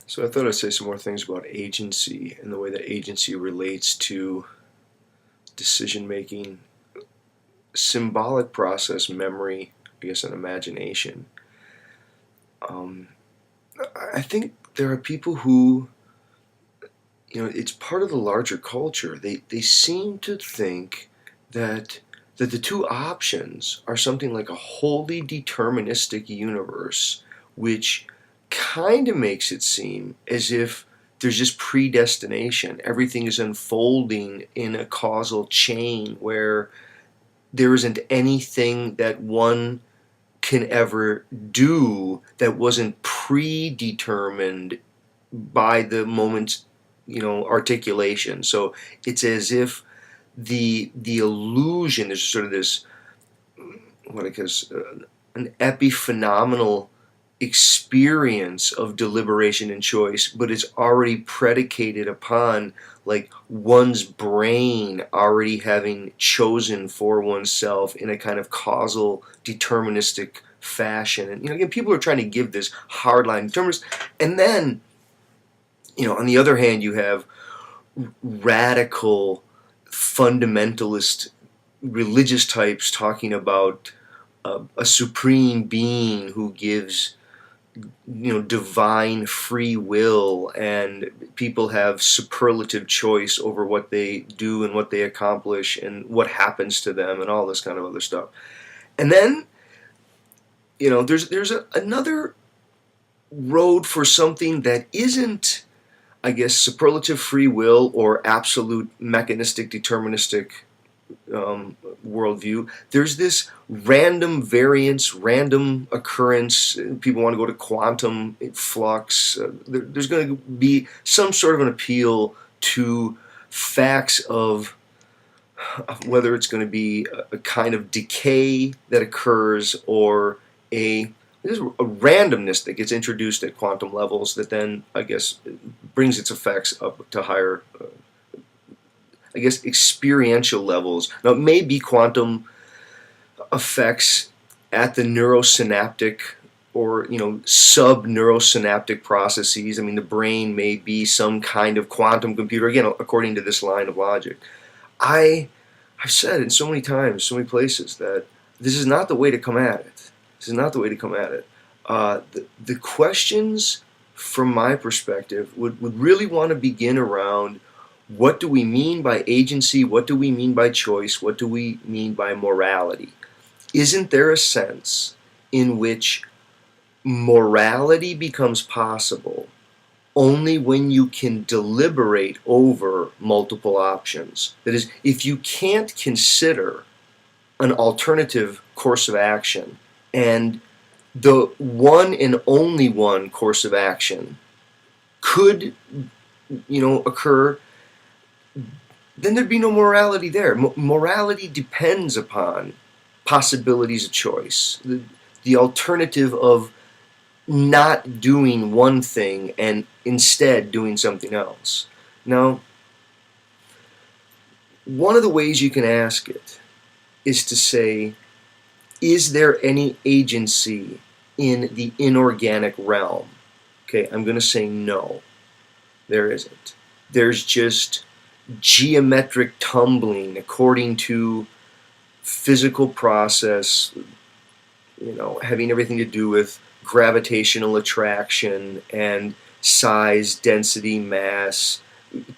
So I thought I'd say some more things about agency and the way that agency relates to decision making, symbolic process, memory, I guess, and imagination. Um, I think there are people who, it's part of the larger culture. They seem to think that the two options are something like a wholly deterministic universe, which kind of makes it seem as if there's just predestination. Everything is unfolding in a causal chain where there isn't anything that one can ever do that wasn't predetermined by the moment's articulation. So it's as if the illusion is sort of this, what I guess, an epiphenomenal experience of deliberation and choice, but it's already predicated upon like one's brain already having chosen for oneself in a kind of causal deterministic fashion. And again, people are trying to give this hardline determinist, and then on the other hand, you have radical fundamentalist religious types talking about a supreme being who gives divine free will, and people have superlative choice over what they do and what they accomplish and what happens to them and all this kind of other stuff. And then there's another road for something that isn't, I guess, superlative free will or absolute mechanistic deterministic worldview. There's this random variance, random occurrence. People want to go to quantum flux. There's going to be some sort of an appeal to facts of whether it's going to be a kind of decay that occurs or there's a randomness that gets introduced at quantum levels that then, I guess, brings its effects up to higher, I guess, experiential levels. Now, it may be quantum effects at the neurosynaptic or, sub-neurosynaptic processes. I mean, the brain may be some kind of quantum computer, again, according to this line of logic. I've said in so many times, so many places, that this is not the way to come at it. This is not the way to come at it. The questions, from my perspective, would really want to begin around what do we mean by agency? What do we mean by choice? What do we mean by morality? Isn't there a sense in which morality becomes possible only when you can deliberate over multiple options? That is, if you can't consider an alternative course of action, and the one and only one course of action could, occur, then there'd be no morality there. Morality depends upon possibilities of choice. The alternative of not doing one thing and instead doing something else. Now, one of the ways you can ask it is to say, is there any agency in the inorganic realm? Okay, I'm going to say no, there isn't. There's just geometric tumbling according to physical process, having everything to do with gravitational attraction and size, density, mass,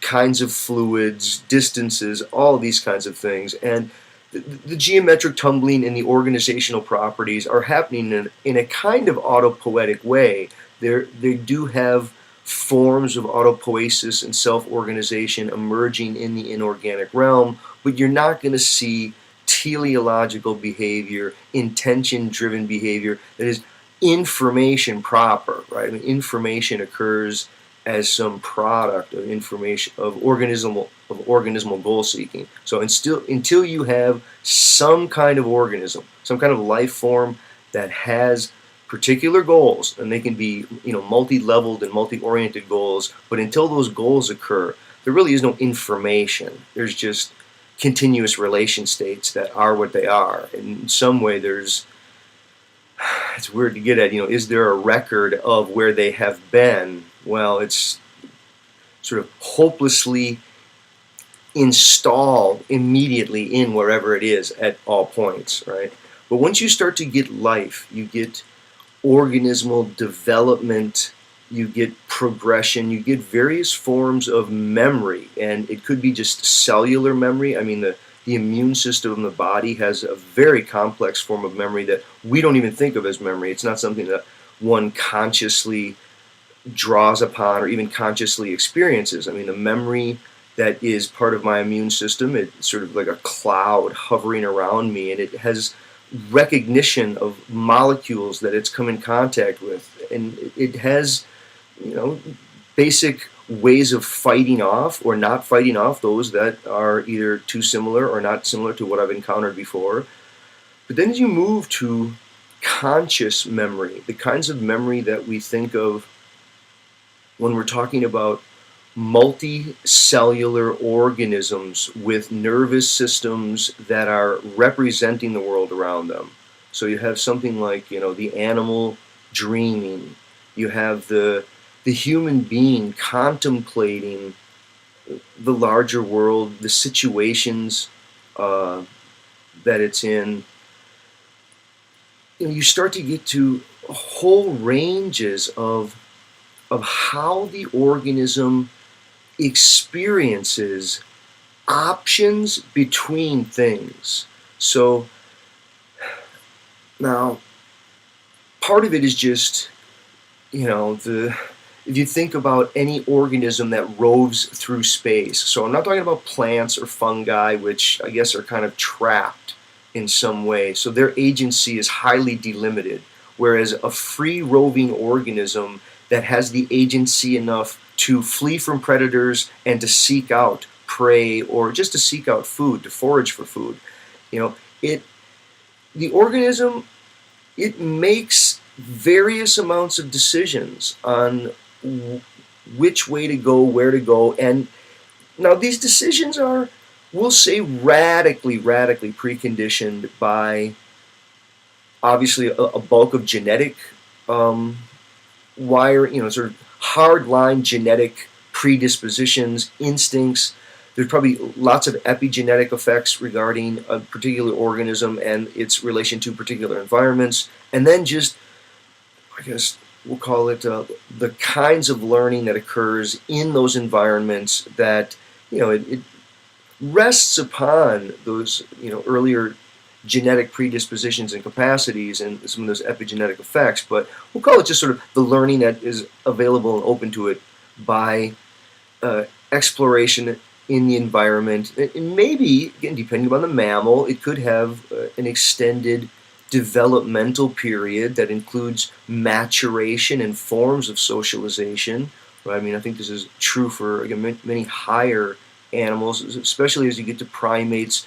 kinds of fluids, distances, all these kinds of things. And the geometric tumbling and the organizational properties are happening in a kind of autopoietic way. They do have forms of autopoiesis and self-organization emerging in the inorganic realm, but you're not going to see teleological behavior, intention-driven behavior that is information proper, right? I mean, information occurs as some product of information of organismal goal seeking. So until you have some kind of organism, some kind of life form that has particular goals, and they can be multi-leveled and multi-oriented goals, but until those goals occur, there really is no information. There's just continuous relation states that are what they are. And in some way, it's weird to get at, is there a record of where they have been, well, it's sort of hopelessly installed immediately in wherever it is at all points, right? But once you start to get life, you get organismal development, you get progression, you get various forms of memory, and it could be just cellular memory. I mean, the immune system in the body has a very complex form of memory that we don't even think of as memory. It's not something that one consciously draws upon or even consciously experiences. I mean, the memory that is part of my immune system, it's sort of like a cloud hovering around me, and it has recognition of molecules that it's come in contact with, and it has, you know, basic ways of fighting off or not fighting off those that are either too similar or not similar to what I've encountered before. But then as you move to conscious memory, the kinds of memory that we think of when we're talking about multicellular organisms with nervous systems that are representing the world around them. So you have something like, you know, the animal dreaming. You have the human being contemplating the larger world, the situations that it's in. You know, you start to get to whole ranges of how the organism experiences options between things. So now part of it is just, you know, if you think about any organism that roves through space. So I'm not talking about plants or fungi, which I guess are kind of trapped in some way. So their agency is highly delimited, whereas a free roving organism that has the agency enough to flee from predators and to seek out prey or just to seek out food, to forage for food. You know, the organism, it makes various amounts of decisions on which way to go, where to go, and now these decisions are, we'll say, radically preconditioned by obviously a bulk of genetic you know, sort of hard-line genetic predispositions, instincts. There's probably lots of epigenetic effects regarding a particular organism and its relation to particular environments. And then just, I guess we'll call it the kinds of learning that occurs in those environments that, you know, it rests upon those, you know, earlier genetic predispositions and capacities and some of those epigenetic effects, but we'll call it just sort of the learning that is available and open to it by exploration in the environment. And maybe, again, depending upon the mammal, it could have an extended developmental period that includes maturation and forms of socialization. Right? I mean, I think this is true for, again, many higher animals, especially as you get to primates.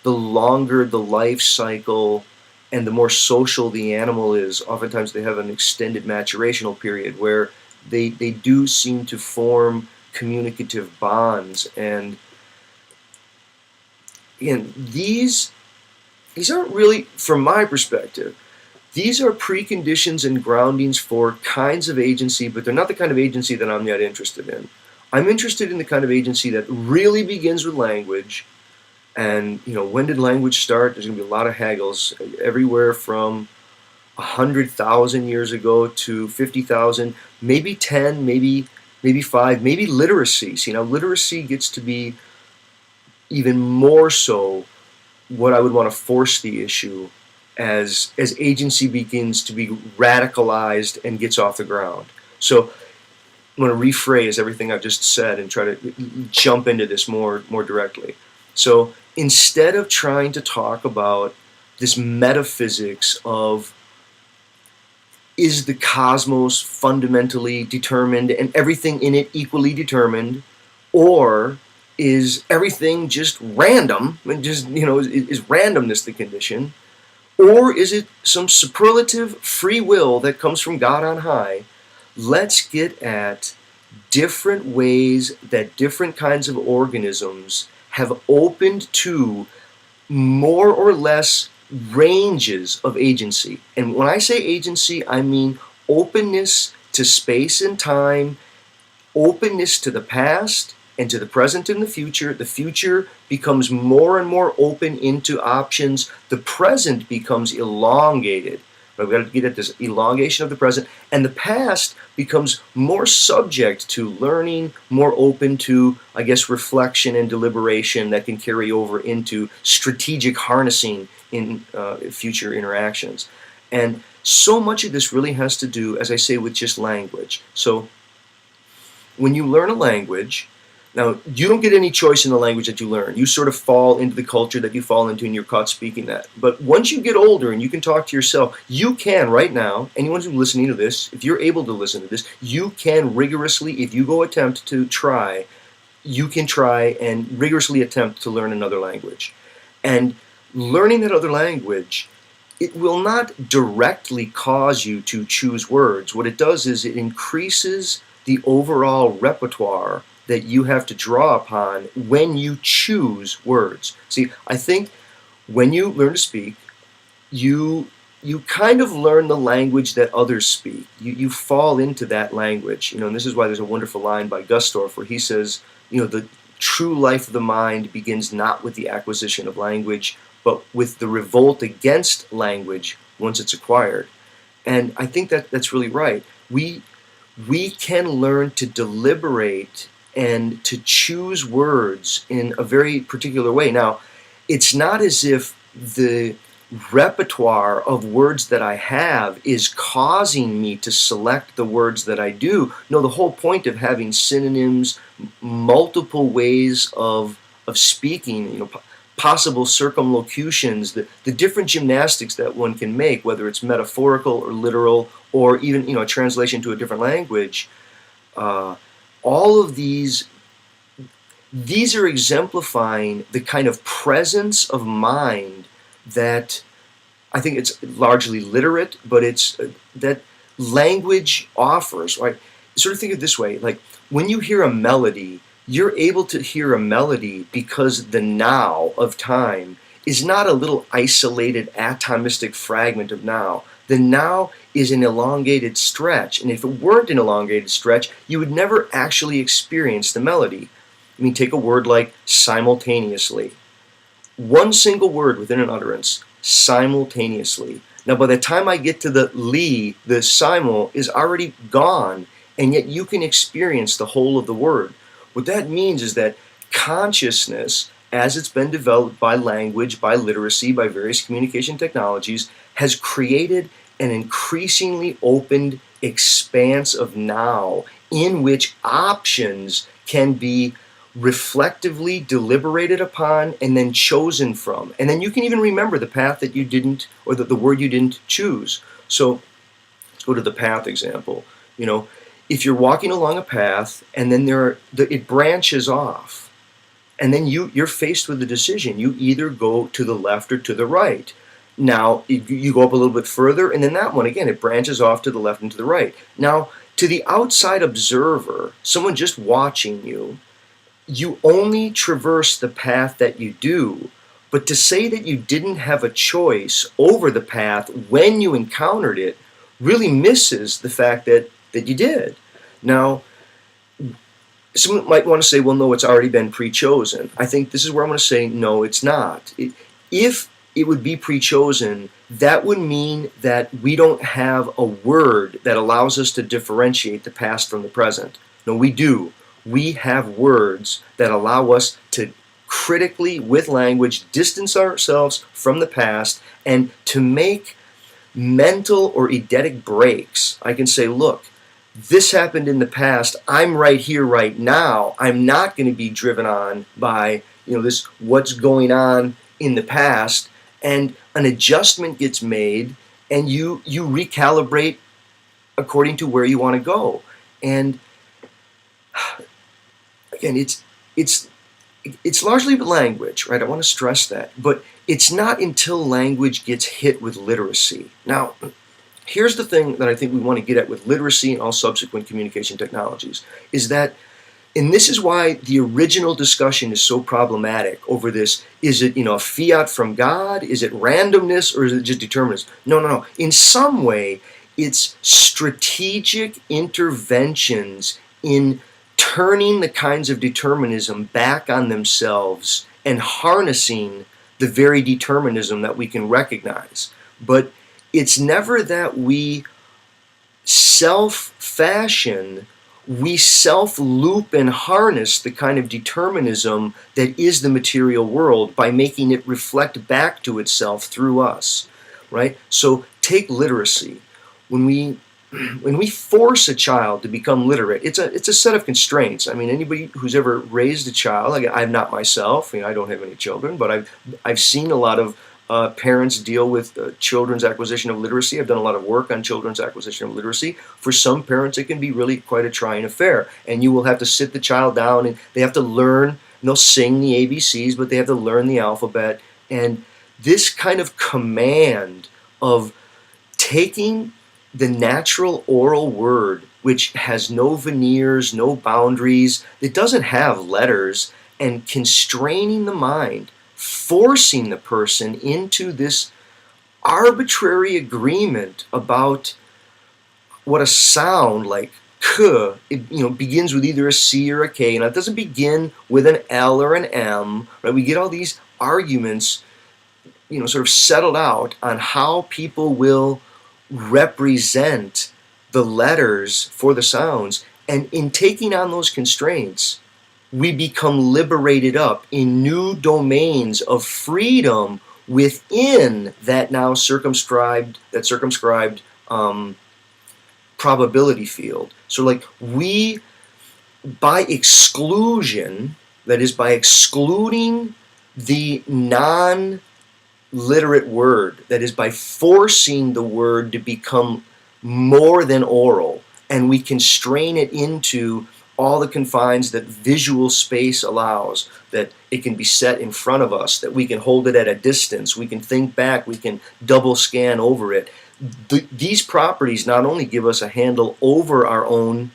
The longer the life cycle and the more social the animal is, oftentimes they have an extended maturational period where they do seem to form communicative bonds. And again, these aren't really, from my perspective, these are preconditions and groundings for kinds of agency, but they're not the kind of agency that I'm yet interested in. I'm interested in the kind of agency that really begins with language. And, you know, when did language start? There's going to be a lot of haggles, everywhere from 100,000 years ago to 50,000, maybe 10, maybe 5, maybe literacy. See, now literacy gets to be even more so what I would want to force the issue as agency begins to be radicalized and gets off the ground. So I'm going to rephrase everything I've just said and try to jump into this more directly. So instead of trying to talk about this metaphysics of, is the cosmos fundamentally determined and everything in it equally determined, or is everything just random and just, you know, is randomness the condition, or is it some superlative free will that comes from God on high? Let's get at different ways that different kinds of organisms have opened to more or less ranges of agency. And when I say agency, I mean openness to space and time, openness to the past and to the present and the future. The future becomes more and more open into options. The present becomes elongated. We've got to get at this elongation of the present, and the past becomes more subject to learning, more open to, I guess, reflection and deliberation that can carry over into strategic harnessing in future interactions. And so much of this really has to do, as I say, with just language. So when you learn a language, now you don't get any choice in the language that you learn. You sort of fall into the culture that you fall into and you're caught speaking that. But once you get older and you can talk to yourself, you can right now, anyone who's listening to this, if you're able to listen to this, you can rigorously, if you go attempt to try, you can try and rigorously attempt to learn another language. And learning that other language, it will not directly cause you to choose words. What it does is it increases the overall repertoire that you have to draw upon when you choose words. See, I think when you learn to speak, you kind of learn the language that others speak. You fall into that language. And this is why there's a wonderful line by Gustorf where he says, the true life of the mind begins not with the acquisition of language, but with the revolt against language once it's acquired. And I think that's really right. We can learn to deliberate and to choose words in a very particular way. Now, it's not as if the repertoire of words that I have is causing me to select the words that I do. No, the whole point of having synonyms, multiple ways of speaking, possible circumlocutions, the different gymnastics that one can make, whether it's metaphorical or literal, or even a translation to a different language. All of these are exemplifying the kind of presence of mind that I think it's largely literate, but it's that language offers, right? Sort of think of it this way, like when you hear a melody, you're able to hear a melody because the now of time is not a little isolated atomistic fragment of now. The now is an elongated stretch, and if it weren't an elongated stretch, you would never actually experience the melody. I mean, take a word like simultaneously. One single word within an utterance, simultaneously. Now, by the time I get to the li, the simul is already gone, and yet you can experience the whole of the word. What that means is that consciousness, as it's been developed by language, by literacy, by various communication technologies, has created an increasingly opened expanse of now in which options can be reflectively deliberated upon and then chosen from. And then you can even remember the path that you didn't, or the word you didn't choose. So let's go to the path example. If you're walking along a path and then it branches off, and then you're faced with a decision. You either go to the left or to the right. Now, you go up a little bit further, and then that one, again, it branches off to the left and to the right. Now, to the outside observer, someone just watching you, you only traverse the path that you do. But to say that you didn't have a choice over the path when you encountered it really misses the fact that you did. Now, someone might want to say, well, no, it's already been pre-chosen. I think this is where I'm going to say, no, it's not. If it would be pre-chosen, that would mean that we don't have a word that allows us to differentiate the past from the present. No, we do. We have words that allow us to critically, with language, distance ourselves from the past and to make mental or eidetic breaks. I can say, look, this happened in the past. I'm right here, right now. I'm not going to be driven on by, this what's going on in the past. And an adjustment gets made, and you recalibrate according to where you want to go. And again, it's largely language, right? I want to stress that, but it's not until language gets hit with literacy. Now, here's the thing that I think we want to get at with literacy and all subsequent communication technologies, is that, and this is why the original discussion is so problematic over this, is it, a fiat from God? Is it randomness, or is it just determinism? No. In some way, It's strategic interventions in turning the kinds of determinism back on themselves and harnessing the very determinism that we can recognize. But it's never that we self-fashion, we self-loop and harness the kind of determinism that is the material world by making it reflect back to itself through us, right? So take literacy. When we force a child to become literate, it's a set of constraints. I mean, anybody who's ever raised a child, like I'm not myself, I don't have any children, but I've seen a lot of parents deal with children's acquisition of literacy. I've done a lot of work on children's acquisition of literacy. For some parents, it can be really quite a trying affair, and you will have to sit the child down, and they have to learn, and they'll sing the ABCs, but they have to learn the alphabet. And this kind of command of taking the natural oral word, which has no veneers, no boundaries, it doesn't have letters, and constraining the mind, forcing the person into this arbitrary agreement about what a sound like k, begins with either a C or a K, and it doesn't begin with an L or an M, right? We get all these arguments, sort of settled out on how people will represent the letters for the sounds, and in taking on those constraints, we become liberated up in new domains of freedom within that now circumscribed probability field. So like we, by exclusion, that is by excluding the non-literate word, that is by forcing the word to become more than oral, and we constrain it into all the confines that visual space allows, that it can be set in front of us, that we can hold it at a distance, we can think back, we can double scan over it. These properties not only give us a handle over our own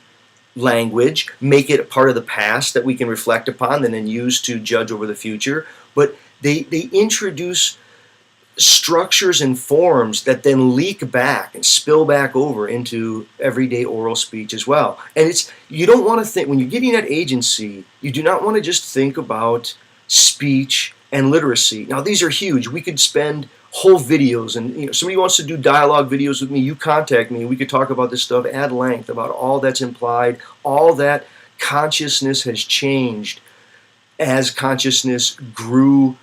language, make it a part of the past that we can reflect upon and then use to judge over the future, but they introduce structures and forms that then leak back and spill back over into everyday oral speech as well. And you don't want to think, when you're getting at agency, you do not want to just think about speech and literacy. Now these are huge. We could spend whole videos, and somebody wants to do dialogue videos with me, you contact me, and we could talk about this stuff at length, about all that's implied, all that consciousness has changed as consciousness grew.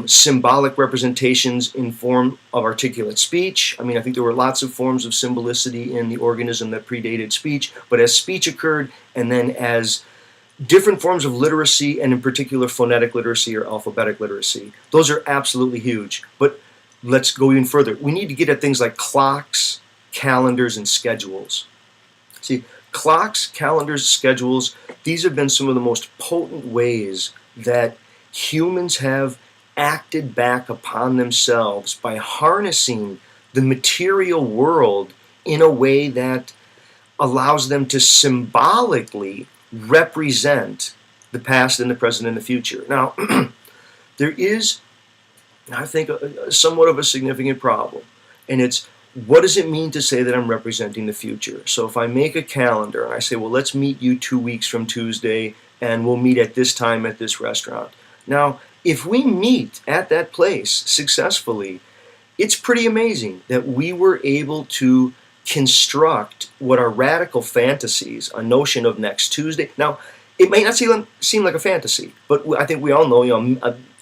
Symbolic representations in form of articulate speech. I think there were lots of forms of symbolicity in the organism that predated speech, but as speech occurred, and then as different forms of literacy, and in particular phonetic literacy or alphabetic literacy, those are absolutely huge. But let's go even further. We need to get at things like clocks, calendars, and schedules. See, clocks, calendars, schedules, these have been some of the most potent ways that humans have acted back upon themselves by harnessing the material world in a way that allows them to symbolically represent the past and the present and the future. Now, there is, I think, somewhat of a significant problem, and it's, what does it mean to say that I'm representing the future? So if I make a calendar and I say, well, let's meet you 2 weeks from Tuesday, and we'll meet at this time at this restaurant. Now, if we meet at that place successfully, it's pretty amazing that we were able to construct what are radical fantasies, a notion of next Tuesday. Now, it may not seem like a fantasy, but I think we all know, I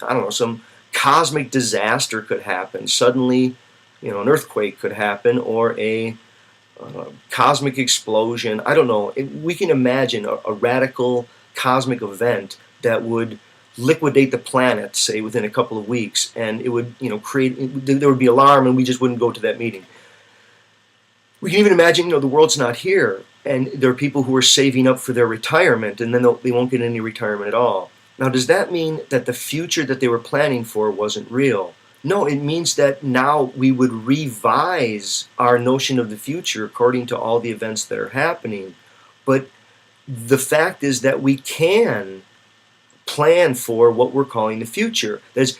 don't know, some cosmic disaster could happen. Suddenly, an earthquake could happen, or a cosmic explosion. I don't know. We can imagine a radical cosmic event that would liquidate the planet, say, within a couple of weeks, and it would, there would be alarm, and we just wouldn't go to that meeting. We can even imagine, the world's not here, and there are people who are saving up for their retirement, and then they won't get any retirement at all. Now, does that mean that the future that they were planning for wasn't real? No, it means that now we would revise our notion of the future according to all the events that are happening. But the fact is that we can plan for what we're calling the future. There's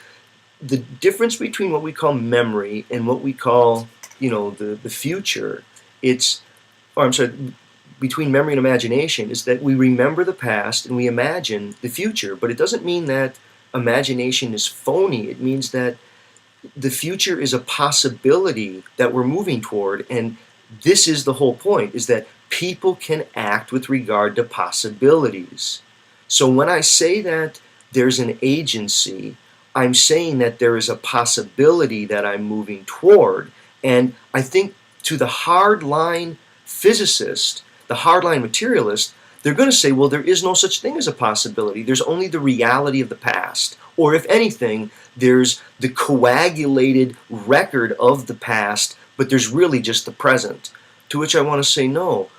the difference between what we call memory and what we call the future, it's, or I'm sorry, between memory and imagination is that we remember the past and we imagine the future. But it doesn't mean that imagination is phony. It means that the future is a possibility that we're moving toward, and this is the whole point, is that people can act with regard to possibilities. So when I say that there's an agency, I'm saying that there is a possibility that I'm moving toward. And I think to the hardline physicist, the hardline materialist, they're going to say, well, there is no such thing as a possibility. There's only the reality of the past. Or if anything, there's the coagulated record of the past, but there's really just the present. To which I want to say, no.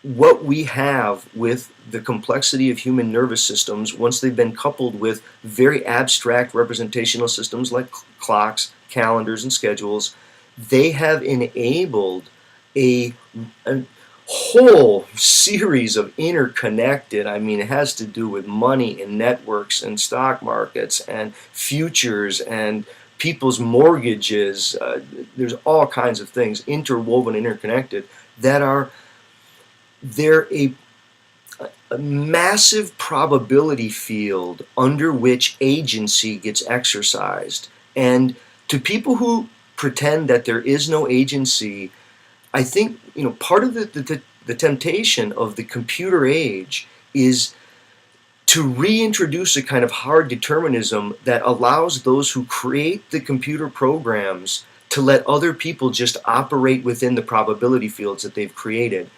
What we have with the complexity of human nervous systems, once they've been coupled with very abstract representational systems like clocks, calendars, and schedules, they have enabled a whole series of interconnected, it has to do with money and networks and stock markets and futures and people's mortgages. There's all kinds of things interwoven, interconnected, that are, they're a massive probability field under which agency gets exercised. And to people who pretend that there is no agency, I think part of the temptation of the computer age is to reintroduce a kind of hard determinism that allows those who create the computer programs to let other people just operate within the probability fields that they've created.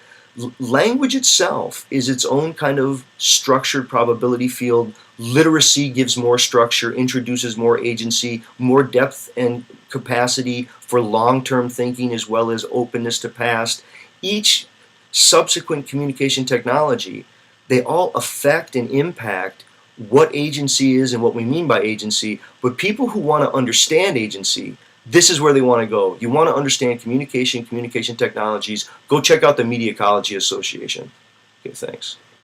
Language itself is its own kind of structured probability field. Literacy gives more structure, introduces more agency, more depth and capacity for long-term thinking, as well as openness to past. Each subsequent communication technology, they all affect and impact what agency is and what we mean by agency. But people who want to understand agency, this is where they want to go. You want to understand communication technologies, go check out the Media Ecology Association. Okay, thanks.